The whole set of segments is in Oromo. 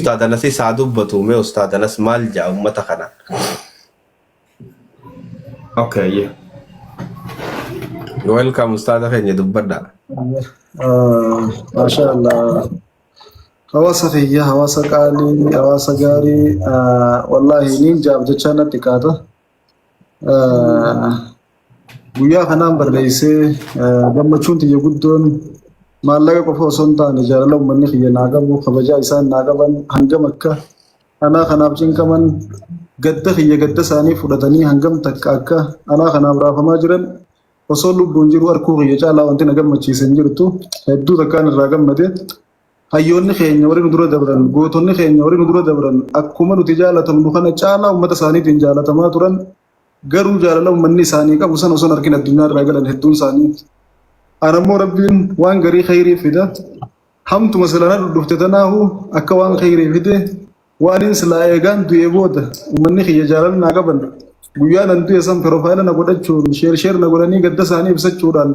أستاذ أنس سعدو بتومي أستاذ أنس مال جاء متخنا اوكي ويلكم أستاذ خيني دبنا ما شاء الله hawaasa fayyaa hawaasa qaalii hawaasa gaarii wallahi niin jaab jecha natti kaata guyyaa kanaan barreessee gammachuun tiyya guddoon maallaqa qofa osoo hin taane jaalala uummanni kiyya naa qabu kabajaa isaan naa qaban hangam akka anaa kanaaf cinqaman gadda kiyya gadda isaanii fudhatanii hangam takka akka anaa kanaaf raafamaa jiran osoo lubbuun jiru arkuu kiyya caalaa wanti na gammachiisan jirtu hedduu takkaan irraa gammade hayyoonni keenya warri nu dura dabran gootonni keenya warri nu dura dabran akkuma nuti jaalatamnu kana caalaa uummata isaaniitiin jaalatamaa turan garuu jaalala uummanni isaanii qabu sana osoo argin addunyaa irraa galan hedduun isaanii anammoo rabbiin waan garii khayrii fida hamtuma silana dhufte tanaahu akka waan khayrii fide waan in silaa eegaan du'ee booda uummanni kiyya jaalala naa qaban guyyaa nan du'e san piroofaayila na godhachuun sheer na godhanii gadda isaanii ibsachuudhaan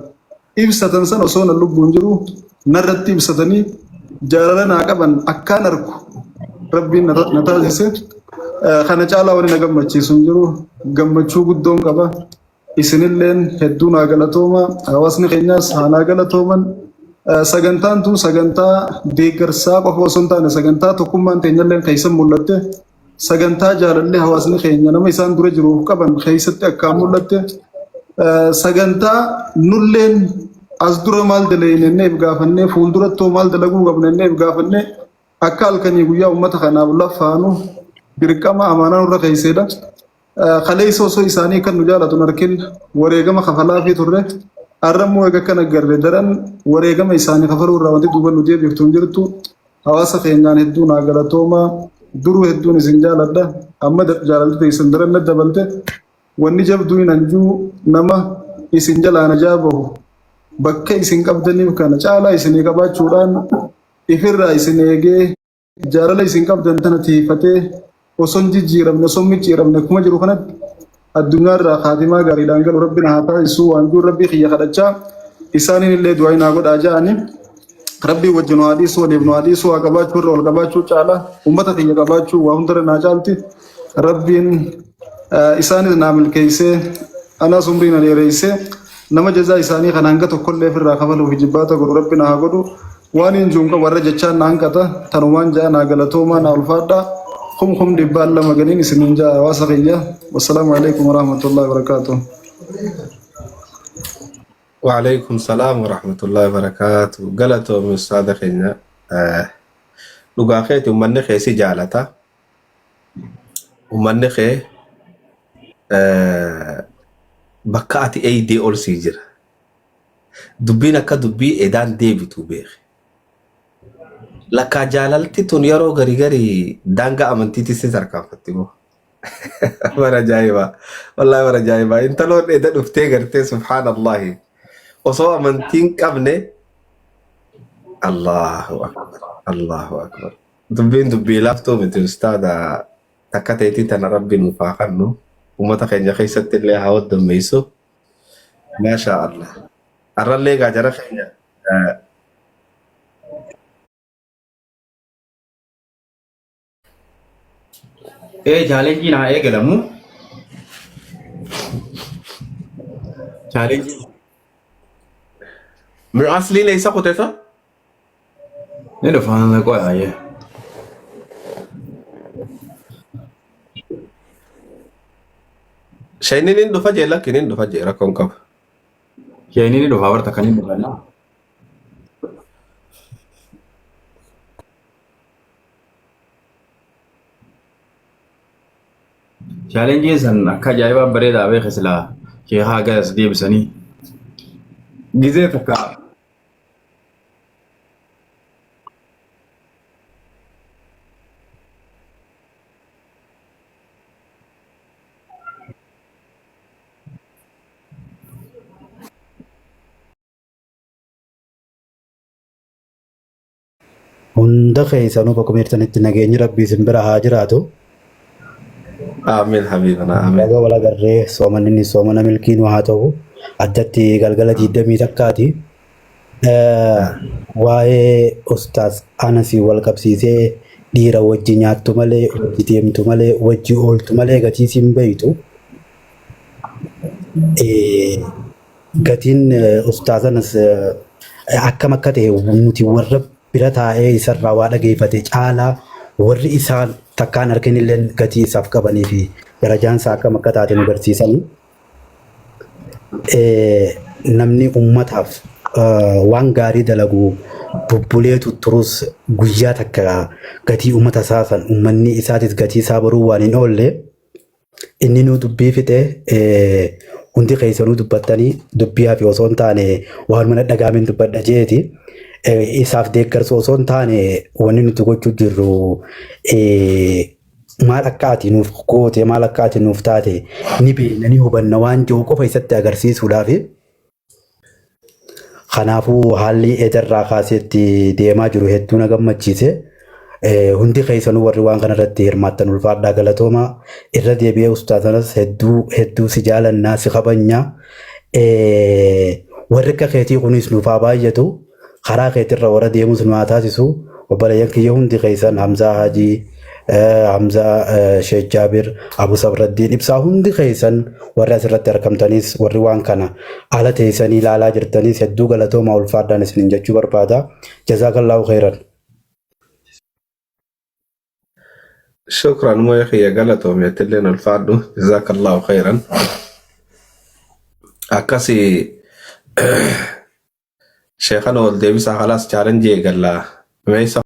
ibsatan san osoo na lubbuun jiru narratti ibsatanii jaalala naa qaban akkaan arku rabbiin na taasise kana caalaa wani na gammachiisu hin jiru gammachuu guddoon qaba isinilleen hedduu naa galatooma hawaasni keenyaas haa naa galatooman sagantaan tun sagantaa deeggarsaa qofa osoo hin taane sagantaa tokkummaan teenyalleen keessan mul'atte sagantaa jaalallee hawaasni keenya nama isaan dura jiruuf qaban keessatti akkaan mul'atte sagantaa nulleen as dura maal dalaynenneef gaafannee fuuldurattuu maal dalaguu qabnenneef gaafannee akka halkanii guyyaa uummata kanaaf lafaanu dirqama amaanaa nurra keessedha. Kaleessa osoo isaanii kan nu jaalatu narkin wareegama kafalaa fi turre arrammoo eega kan agarre daran wareegama isaanii kafaluu irraa wanti duuba nu deebiftu hin jirtu hawaasa keenyaan hedduu naa galatooma duruu hedduun isin jaaladha amma jaalalli isin daran na dabalte wanni jabduu hin anjuu nama isin jalaan ajaabahu bakka isin qabdaniif kana caalaa isinii qabaachuudhaan ifirraa isin eegee jaalala isin qabdan tana tiifatee osoo jijjiiramne osoo micciiramne akkuma jiru kanatti addunyaa irraa kaatimaa gaariidhaan galu rabbiin haa taasisuu waan jiru rabbii kiyya kadhachaa isaaniin illee du'aa naa godhaa ja'anii rabbii wajjin waa dhiisuu waliif nu haa dhiisuu waa qabaachuu irra wal qabaachuu caalaa uummata kiyya qabaachuu waa hundarra naa caalti rabbiin isaanis naa milkeessee anaas umrii na dheereessee nama jazaa isaanii kan hanga tokkollee ofirraa kafaluuf jibbaata godhu rabbiin haa godhu waan hin juunqa warra jechaan na hanqata tanumaan ja'a naa galatoomaa naa ulfaadhaa kum dhibbaan lama ganiin isiniin ja'a hawaasa kiyya wassalaamu alaikum warahmatullahi wabarakaatuh. وعليكم السلام ورحمة الله وبركاته قالتهم أستاذ خينا لقاخيت ومن خي سجالتا ومن خي بكاتي أي دي أول سيجر دبينا كدبي إدان ديبتو بيخ لكا جالالتي تنيرو غري غري دانغا أمنتي تسيسر كافتيبو مرة جايبا والله مرة جايبا انت لون إدان افتيغرتي سبحان الله وصو أمنتين كابني الله أكبر الله أكبر دبي لافتو مثل أستاذ تكاتيتي تنا ربي مفاقنو وما تخيني خيست اللي هاود دميسو ما شاء الله الرلي قاجرة خيني challenge na eegalamu challenge من أصلي ليس قطعة ne da fana na kwa aye شاينين دو فجأة لكن دو فجأة ركون كف yani ni do power takani do na challenges an akka jaiba bare da bai khasla ke ha ga su dai bisani gize taka hunda keessanuu bakka mirtanitti nageenyi rabbii isin bira haa jiraatu. آمين حبيبنا آمين Laga wal agarree soomanni soomana milkiin haa ta'u addatti galgala 20 takkaati. Waa'ee Ustaaz Anasii wal qabsiisee dhiira wajji nyaattu malee, wajji deemtu malee, wajji ooltu malee gatii siin beeytu. Gatiin ustaazanas akkam akka ta'e nuti warra bira taa'ee isarraa waa dhageeffate caalaa warri isaan takkaan arginillee gatii isaaf qabanii fi darajaan isaa akkam akka taate nu barsiisanii. Namni ummataaf waan gaarii dalagu bubbuleetu turus guyyaa takka gatii ummata isaa san ummanni isaatis gatii isaa baruu waan hin oolle inni nu dubbii fixee hundi keessanuu dubbattanii dubbii hafi osoo hin taane waan mana dhagaamin dubbadha jeeti. Isaaf deeggarsa osoo hin taane wanni nuti gochuu jirru maal akka ati nuuf goote maal akka ati nuuf taate ni beekna ni hubanna waan jiru qofa isatti agarsiisuudhaaf. Kanaafuu haalli edarraa kaaseetti deemaa jiru hedduu na gammachiise. Hundi keessanuu warri waan kanarratti hirmaattan ulfaadhaa galatooma. Irra deebi'ee ustaazanas hedduu si jaalannaa si kabajnaa. Warri akka keetii kunis nuuf haa baay'atu. Karaa keetirra warra deemus nu haa taasisu. Obboleeyyan kiyya hundi keessan Hamzaa Hajii, Hamzaa Sheekh Jaabir, Abu Sabraddiin ibsaa hundi keessan warri asirratti argamtanis warri waan kana ala teessanii ilaalaa jirtanis hedduu galatooma ulfaadhaan isiniin jechuu barbaada. Jazaakallahu khairan. شكرا مو يا أخي قالتهم يتلين الفادو جزاك الله خيرا أكاسي شيخنا والديبس خلاص challenge قال لا ما